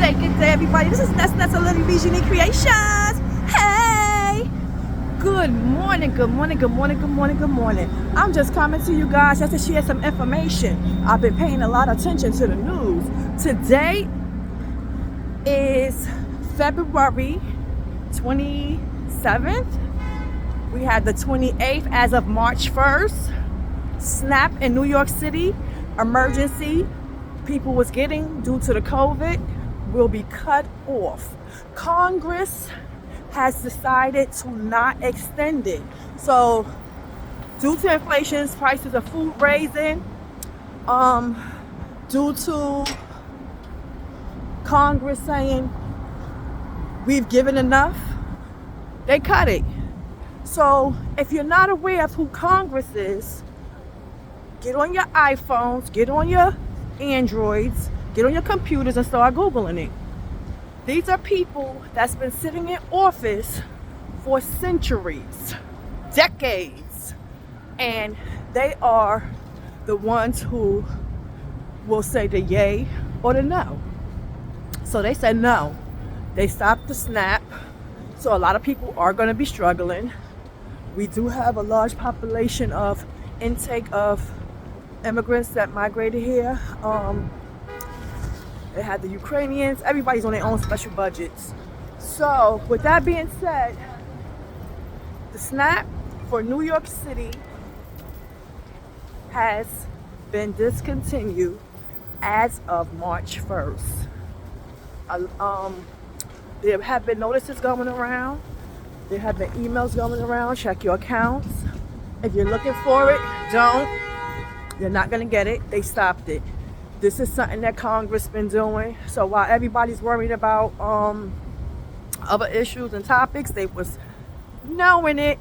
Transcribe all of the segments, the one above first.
day, good day, everybody. This is That's a Little Visionary Creations. Hey! Good morning, good morning, good morning, good morning, good morning. I'm just coming to you guys just to share some information. I've been paying a lot of attention to the news. Today is February 27th. We had the 28th as of March 1st. Snap in New York City, emergency people was getting due to the COVID will be cut off. Congress has decided to not extend it. So due to inflation, prices of food raising, due to Congress saying we've given enough, they cut it. So if you're not aware of who Congress is, get on your iPhones, get on your Androids, get on your computers and start Googling it. These are people that's been sitting in office for centuries, decades, and they are the ones who will say the yay or the no. So they said no. They stopped the SNAP. So a lot of people are going to be struggling. We do have a large population of intake of immigrants that migrated here. They had the Ukrainians. Everybody's on their own special budgets. So with that being said, the SNAP for New York City has been discontinued as of March 1st. There have been notices going around. There have been emails going around. Check your accounts. If you're looking for it, don't. You're not going to get it. They stopped it. This is something that Congress been doing. So while everybody's worried about other issues and topics, they was knowing it.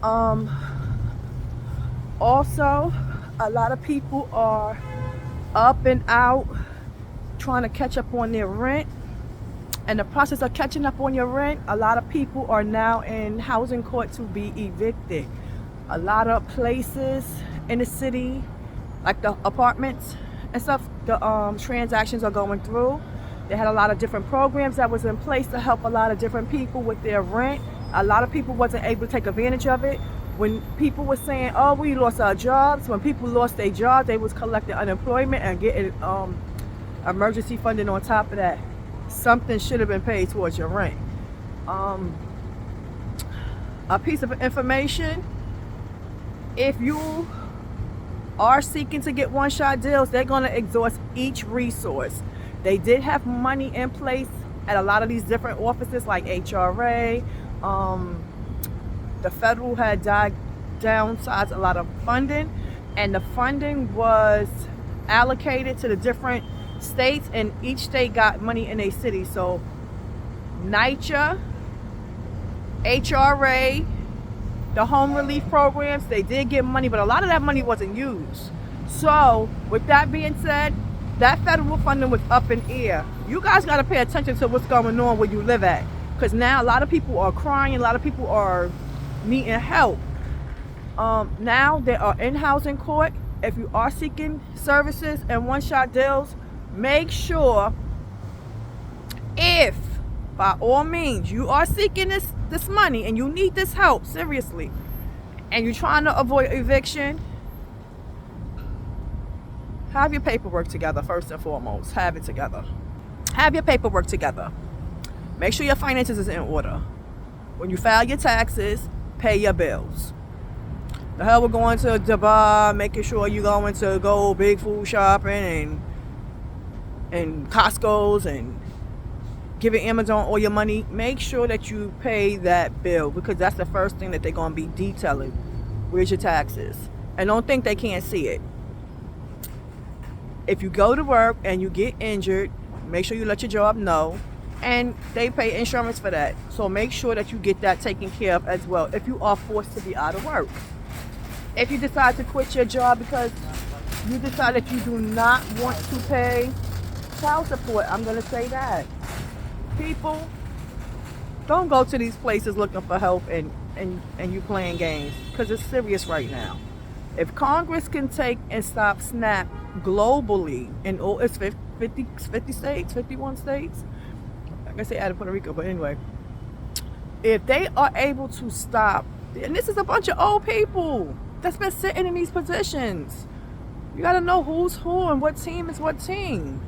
Also, a lot of people are up and out trying to catch up on their rent. And the process of catching up on your rent, a lot of people are now in housing court to be evicted. A lot of places in the city, like the apartments and stuff, the transactions are going through. They had a lot of different programs that was in place to help a lot of different people with their rent. A lot of people wasn't able to take advantage of it. When people were saying, oh, we lost our jobs, when people lost their jobs, they was collecting unemployment and getting emergency funding on top of that. Something should have been paid towards your rent. A piece of information, if you are seeking to get one-shot deals, they're going to exhaust each resource. They did have money in place at a lot of these different offices like HRA. The federal had downsized a lot of funding, and the funding was allocated to the different states, and each state got money in a city. So NYCHA, HRA, the home relief programs, they did get money, but a lot of that money wasn't used. So with that being said, that federal funding was up in air. You guys got to pay attention to what's going on where you live at, because now a lot of people are crying, a lot of people are needing help. Now they are in housing court. If you are seeking services and one-shot deals, make sure, if by all means you are seeking this money and you need this help seriously, and you're trying to avoid eviction, have your paperwork together. First and foremost, have it together. Have your paperwork together. Make sure your finances is in order. When you file your taxes, pay your bills. The hell we're going to Dubai, making sure you're going to go big food shopping and Costco's and giving Amazon all your money. Make sure that you pay that bill, because that's the first thing that they're going to be detailing. Where's your taxes? And don't think they can't see it. If you go to work and you get injured, make sure you let your job know, and they pay insurance for that. So make sure that you get that taken care of as well if you are forced to be out of work. If you decide to quit your job because you decide that you do not want to pay child support, I'm going to say that. People, don't go to these places looking for help and you playing games, because it's serious right now. If Congress can take and stop SNAP globally in all its 50 states, 51 states, I guess they added Puerto Rico, but anyway, if they are able to stop, and this is a bunch of old people that's been sitting in these positions. You got to know who's who and what team is what team.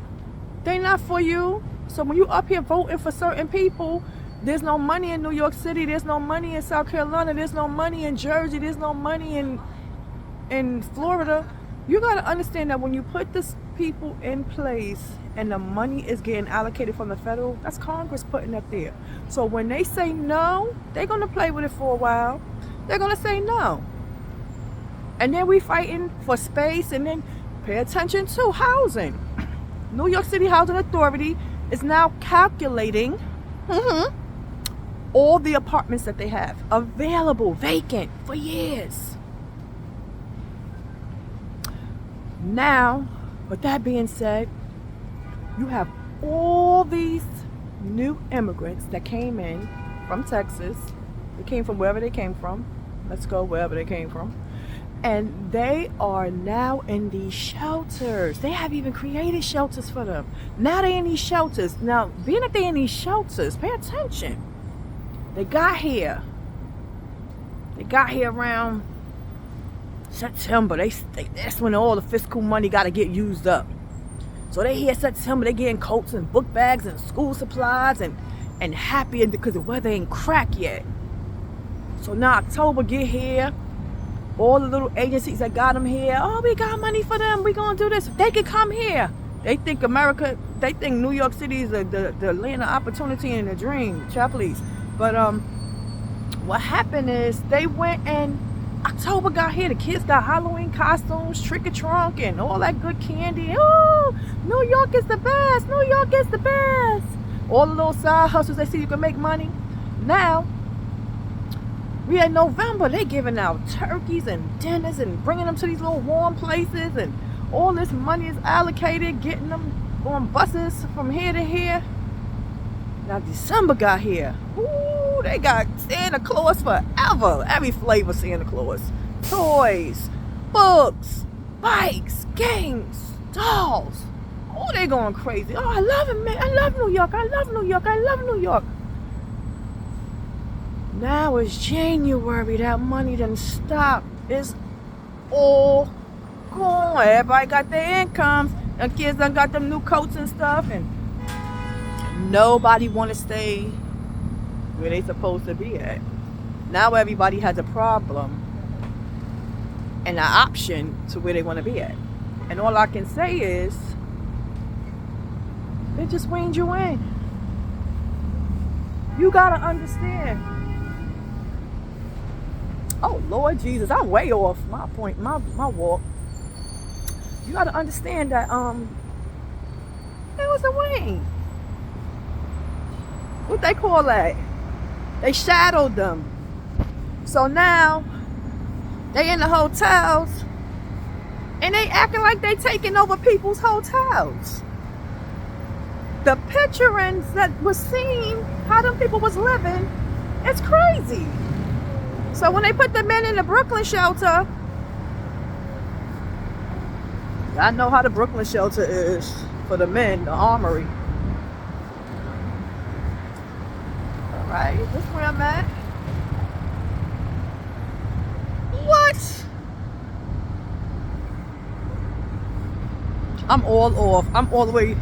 They not for you. So when you up here voting for certain people, there's no money in New York City, there's no money in South Carolina, there's no money in Jersey, there's no money in Florida. You got to understand that when you put this people in place and the money is getting allocated from the federal, that's Congress putting up there. So when they say no, they're going to play with it for a while. They're going to say no. And then we fighting for space, and then pay attention to housing. New York City Housing Authority is now calculating all the apartments that they have available, vacant for years. Now, with that being said, you have all these new immigrants that came in from Texas. They came from wherever they came from. Let's go wherever they came from. And they are now in these shelters. They have even created shelters for them. Now they're in these shelters. Now, being that they're in these shelters, pay attention. They got here. They got here around September. That's when all the fiscal money got to get used up. So they here September. They getting coats and book bags and school supplies and happy because the weather ain't crack yet. So now October get here. All the little agencies that got them here, oh, we got money for them, we gonna do this. They can come here. They think they think New York City is the land of opportunity and the dream. Child, please. But what happened is they went and October got here. The kids got Halloween costumes, trick or trunk, and all that good candy. Oh, New York is the best. New York is the best. All the little side hustles they see you can make money. Now, we in November, they giving out turkeys and dinners and bringing them to these little warm places, and all this money is allocated, getting them on buses from here to here. Now December got here. Ooh, they got Santa Claus forever. Every flavor Santa Claus. Toys, books, bikes, games, dolls. Oh, they going crazy. Oh, I love it, man. I love New York. I love New York. I love New York. Now it's January, that money done stopped. It's all gone. Everybody got their incomes. The kids done got them new coats and stuff, and nobody want to stay where they supposed to be at. Now everybody has a problem and an option to where they want to be at. And all I can say is, they just reined you in. You gotta understand. Oh, Lord Jesus, I'm way off my point, my walk. You got to understand that it was a wing. What they call that? They shadowed them. So now, they in the hotels, and they acting like they taking over people's hotels. The picturings that was seen, how them people was living, it's crazy. So when they put the men in the Brooklyn shelter, I know how the Brooklyn shelter is for the men, the armory. All right, is this where I'm at? What? I'm all off. I'm all the way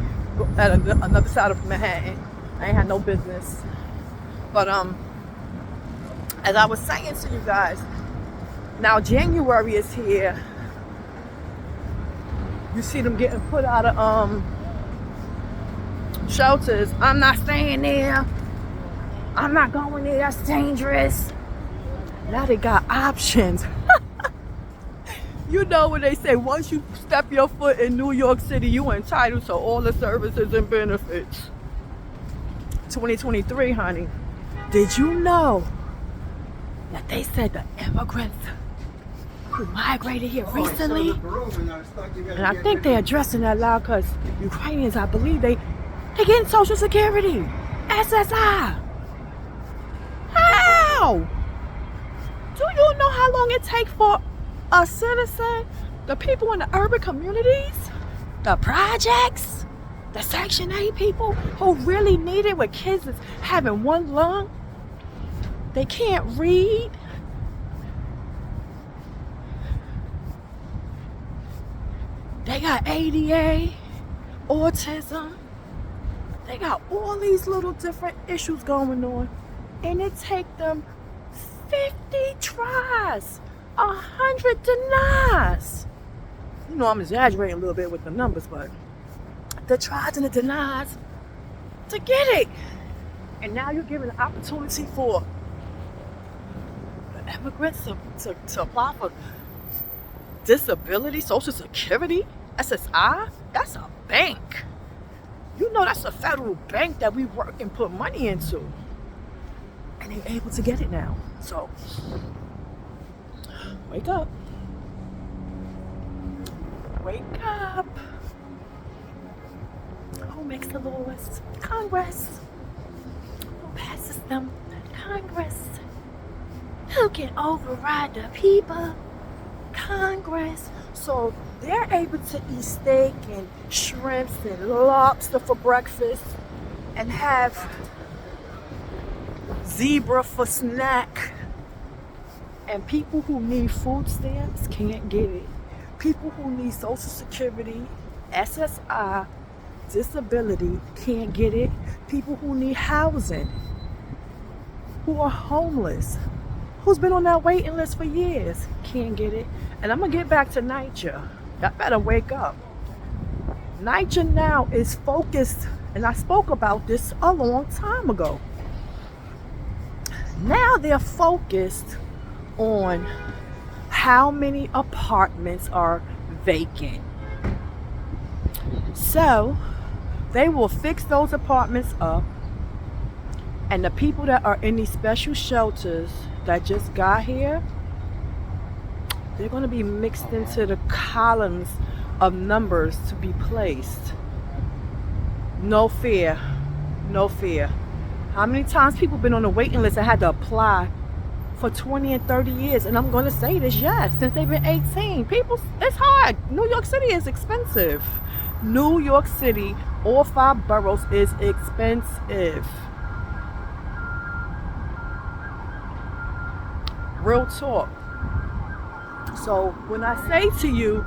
at another side of Manhattan. I ain't had no business. But as I was saying to you guys, now January is here. You see them getting put out of shelters. I'm not staying there. I'm not going there. That's dangerous. Now they got options. You know when they say once you step your foot in New York City, you entitled to all the services and benefits. 2023, honey. Did you know that they said the immigrants who migrated here recently, and I think they're addressing that loud because Ukrainians, I believe they getting Social Security, SSI. How? Do you know how long it takes for a citizen, the people in the urban communities, the projects, the Section 8 people who really need it, with kids is having one lung, they can't read. They got ADA, autism. They got all these little different issues going on. And it take them 50 tries, 100 denies. You know, I'm exaggerating a little bit with the numbers, but the tries and the denies to get it. And now you're giving an opportunity for the immigrants to apply for disability, Social Security, SSI. That's a bank. You know, that's a federal bank that we work and put money into. And they're able to get it now. So, wake up. Wake up. Who makes the laws? Congress. Who passes them? Congress. Who can override the people? Congress. So they're able to eat steak and shrimps and lobster for breakfast and have zebra for snack. And people who need food stamps can't get it. People who need Social Security, SSI, disability can't get it. People who need housing, who are homeless, who's been on that waiting list for years, can't get it. And I'm gonna get back to NYCHA. Y'all better wake up. NYCHA now is focused, and I spoke about this a long time ago. Now they're focused on how many apartments are vacant. So they will fix those apartments up, and the people that are in these special shelters that just got here, they're going to be mixed into the columns of numbers to be placed. No fear. No fear. How many times people been on the waiting list and had to apply for 20 and 30 years? And I'm going to say this, yes, since they've been 18. People, it's hard. New York City is expensive. New York City, all 5 boroughs, is expensive. Real talk. So when I say to you,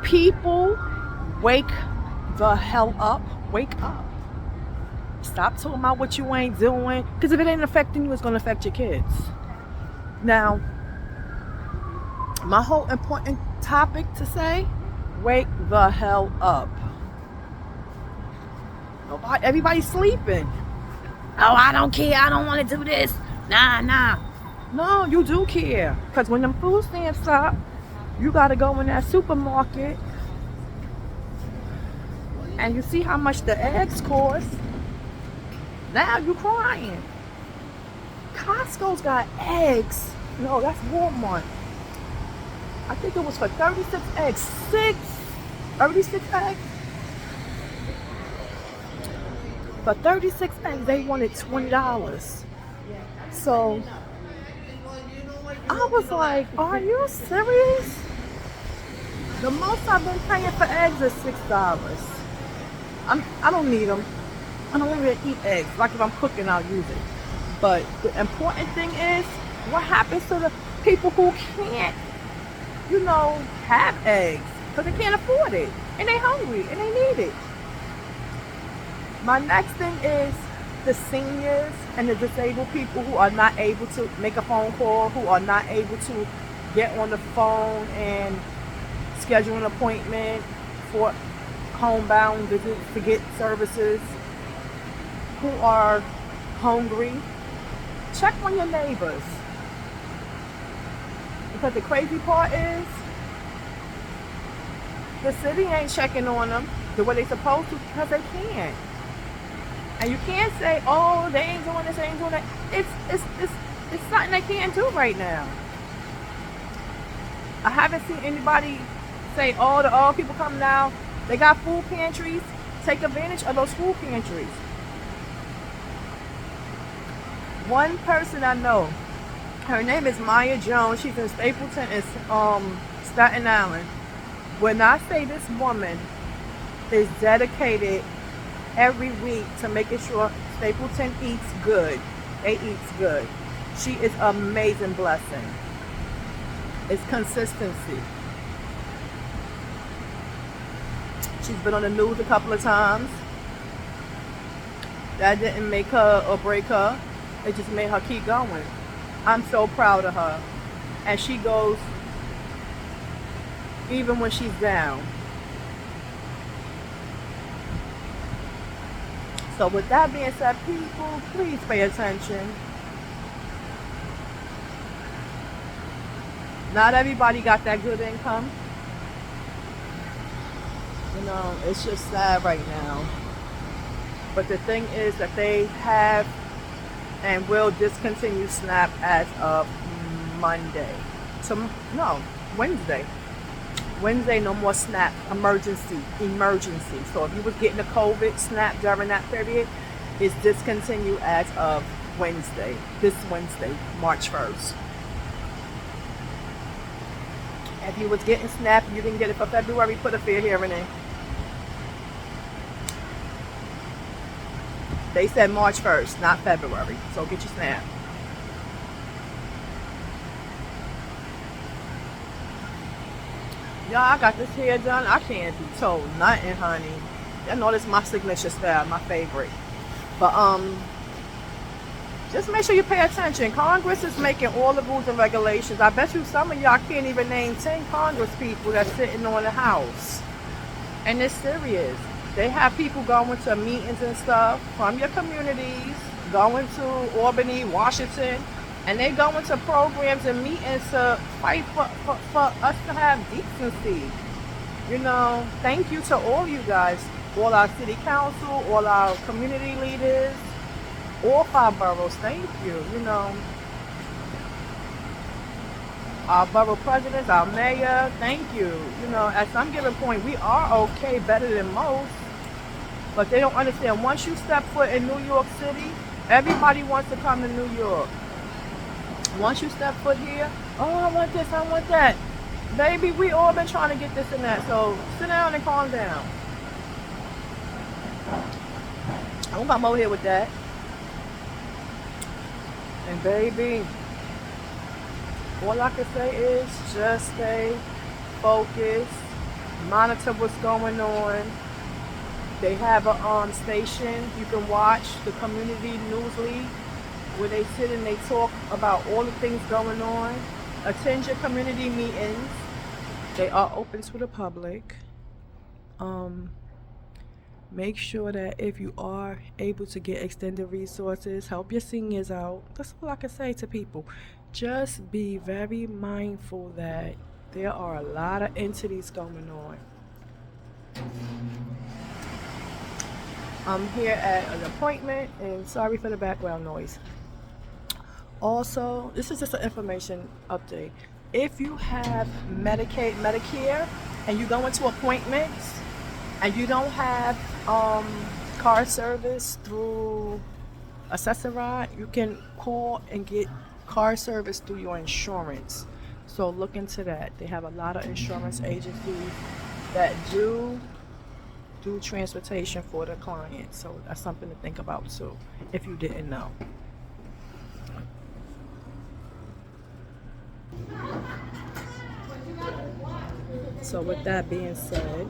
people, wake the hell up. Wake up. Stop talking about what you ain't doing, because if it ain't affecting you, it's going to affect your kids. Now, my whole important topic to say, wake the hell up. Nobody, everybody's sleeping. Oh, I don't care. I don't want to do this. Nah. No, you do care. Because when them food stamps stop, you got to go in that supermarket and you see how much the eggs cost. Now you crying. Costco's got eggs. No, that's Walmart. I think it was for 36 eggs. 36 eggs. For 36 eggs, they wanted $20. So I was like, are you serious? The most I've been paying for eggs is $6. I don't need them. I don't even eat eggs. Like if I'm cooking, I'll use it. But the important thing is, what happens to the people who can't, have eggs because they can't afford it and they hungry and they need it. My next thing is the seniors and the disabled people who are not able to make a phone call, who are not able to get on the phone and schedule an appointment for homebound visits to get services, who are hungry. Check on your neighbors. Because the crazy part is, the city ain't checking on them the way they supposed to because they can't. And you can't say, oh, they ain't doing this, they ain't doing that. It's something they can't do right now. I haven't seen anybody say, oh, the old people come now. They got food pantries. Take advantage of those food pantries. One person I know Her name is Maya Jones. She's in Stapleton and Staten Island. When I say this woman is dedicated every week to making sure Stapleton eats good, they eats good. She is an amazing blessing. It's consistency. She's been on the news a couple of times. That didn't make her or break her. It just made her keep going. I'm so proud of her. And she goes even when she's down. So with that being said, people, please pay attention. Not everybody got that good income. You know, it's just sad right now. But the thing is that they have and will discontinue SNAP as of Monday. Wednesday. Wednesday, no more SNAP. Emergency. So if you was getting a COVID SNAP during that period, it's discontinued as of Wednesday. This Wednesday, March 1st. If you was getting SNAP, you didn't get it for February, put a fair hearing in. They said March 1st, not February. So get your SNAP. Y'all, I got this hair done. I can't be told nothing, honey. Y'all know this is my signature style, my favorite. But just make sure you pay attention. Congress is making all the rules and regulations. I bet you some of y'all can't even name 10 Congress people that's sitting on the House. And it's serious. They have people going to meetings and stuff from your communities, going to Albany, Washington, and they go into programs and meetings to fight for us to have decency. You know, thank you to all you guys, all our city council, all our community leaders, all 5 boroughs. Thank you. You know, our borough presidents, our mayor, thank you. You know, at some given point, we are okay, better than most. But they don't understand. Once you step foot in New York City, everybody wants to come to New York. Once you step foot here, oh, I want this, I want that. Baby, we all been trying to get this and that. So sit down and calm down. I won't come over here with that. And baby, all I can say is just stay focused, monitor what's going on. They have a station you can watch, the Community News League, where they sit and they talk about all the things going on. Attend your community meetings. They are open to the public. Make sure that if you are able to get extended resources, help your seniors out. That's all I can say to people. Just be very mindful that there are a lot of entities going on. I'm here at an appointment, and sorry for the background noise. Also, this is just an information update. If you have Medicaid, Medicare, and you go into appointments, and you don't have car service through Accessoride, you can call and get car service through your insurance. So look into that. They have a lot of insurance agencies that do transportation for the client. So that's something to think about too, if you didn't know. So with that being said,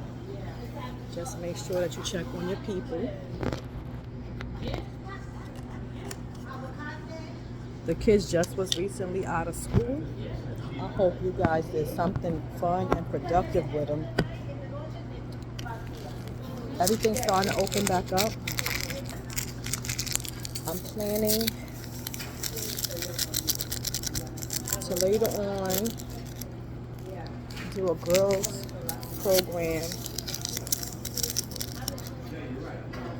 just make sure that you check on your people. The kids just was recently out of school. I hope you guys did something fun and productive with them. Everything's starting to open back up. I'm planning to later on do a girls program.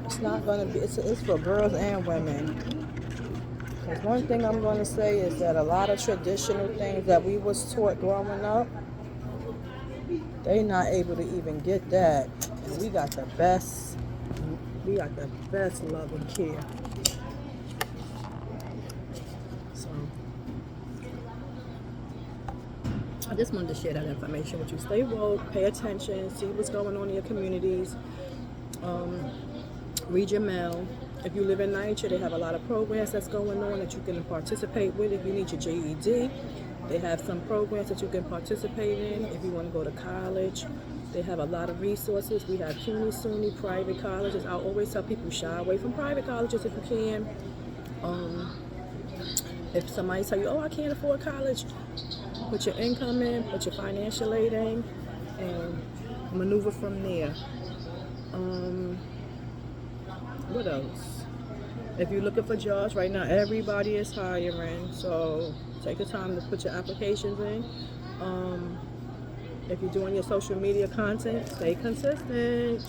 It's not going to be, it's for girls and women. Because one thing I'm going to say is that a lot of traditional things that we was taught growing up, they not able to even get that. And we got the best love and care. So I just wanted to share that information with you. Stay woke, pay attention, see what's going on in your communities. Read your mail. If you live in Niger, they have a lot of programs that's going on that you can participate with. If you need your GED, they have some programs that you can participate in. If you want to go to college, they have a lot of resources. We have CUNY, SUNY, private colleges. I always tell people shy away from private colleges if you can. If somebody tell you, oh, I can't afford college, put your income in, put your financial aid in, and maneuver from there. What else? If you're looking for jobs right now, everybody is hiring, so take the time to put your applications in. If you're doing your social media content, stay consistent.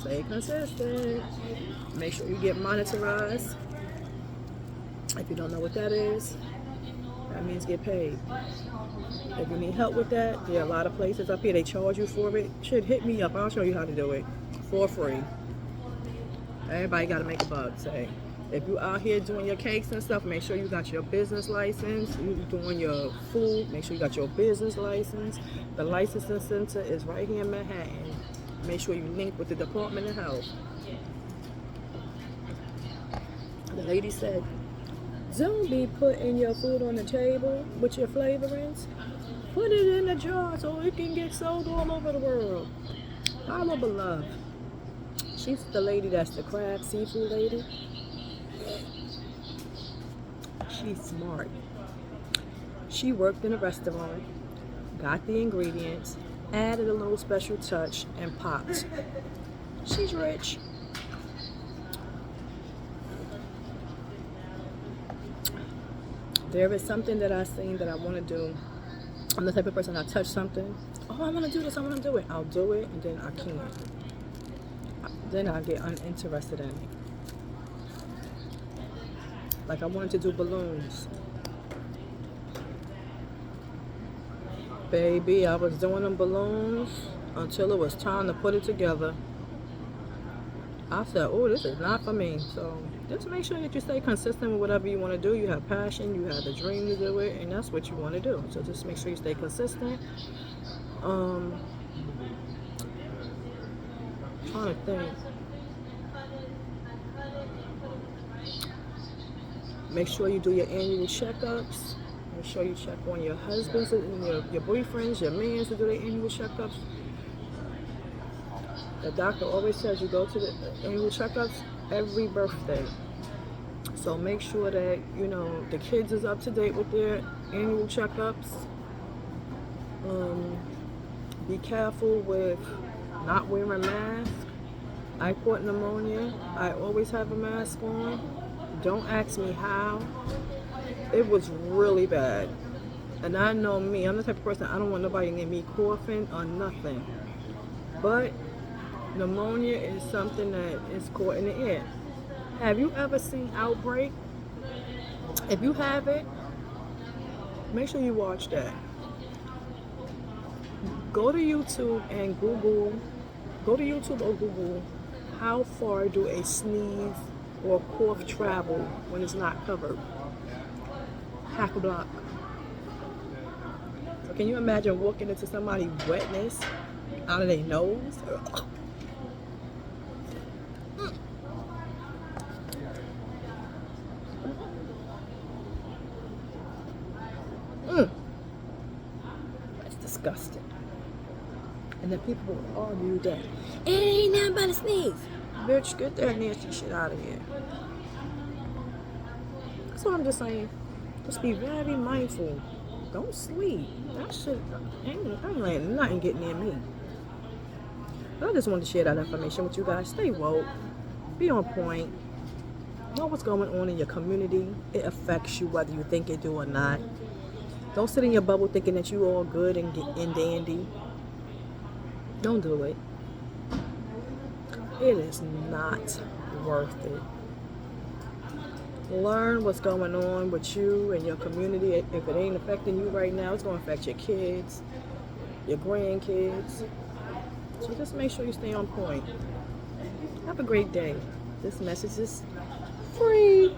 Make sure you get monetized. If you don't know what that is, that means get paid. If you need help with that, there are a lot of places up here, they charge you for it. Shit, hit me up, I'll show you how to do it for free. Everybody got to make a buck. Say, if you out here doing your cakes and stuff, make sure you got your business license. You doing your food, make sure you got your business license. The licensing center is right here in Manhattan. Make sure you link with the Department of Health. The lady said, don't be putting your food on the table with your flavorings. Put it in a jar so it can get sold all over the world. Follow Beloved. She's the lady that's the crab seafood lady. She's smart. She worked in a restaurant, got the ingredients, added a little special touch, and popped. She's rich. There is something that I've seen that I want to do. I'm the type of person, I touch something. Oh, I want to do this, I want to do it. I'll do it, and then I can't. Then I get uninterested in it. Like I wanted to do balloons. Baby, I was doing them balloons until it was time to put it together. I said, oh, this is not for me. So just make sure that you stay consistent with whatever you want to do. You have passion, you have the dream to do it, and that's what you want to do. So just make sure you stay consistent. Trying to think. Make sure you do your annual checkups. Make sure you check on your husbands and your boyfriends, your mans to do their annual checkups. The doctor always says you go to the annual checkups every birthday. So make sure that, you know, the kids is up to date with their annual checkups. Be careful with not wearing masks. I caught pneumonia. I always have a mask on. Don't ask me how. It was really bad. And I know me, I'm the type of person, I don't want nobody near me coughing or nothing. But pneumonia is something that is caught in the air. Have you ever seen Outbreak? If you haven't, make sure you watch that. Go to YouTube and Google, go to YouTube or Google, how far do a sneeze or cough travel when it's not covered? Half a block. So can you imagine walking into somebody's wetness out of their nose? That's disgusting. And then people will argue that it ain't nothing but a sneeze. Bitch, get that nasty shit out of here. That's what I'm just saying. Just be very mindful. Don't sleep. That shit ain't letting nothing get near me. But I just wanted to share that information with you guys. Stay woke. Be on point. Know what's going on in your community. It affects you whether you think it do or not. Don't sit in your bubble thinking that you all good and dandy. Don't do it. It is not worth it. Learn what's going on with you and your community. If it ain't affecting you right now, it's going to affect your kids, your grandkids. So just make sure you stay on point. Have a great day. This message is free.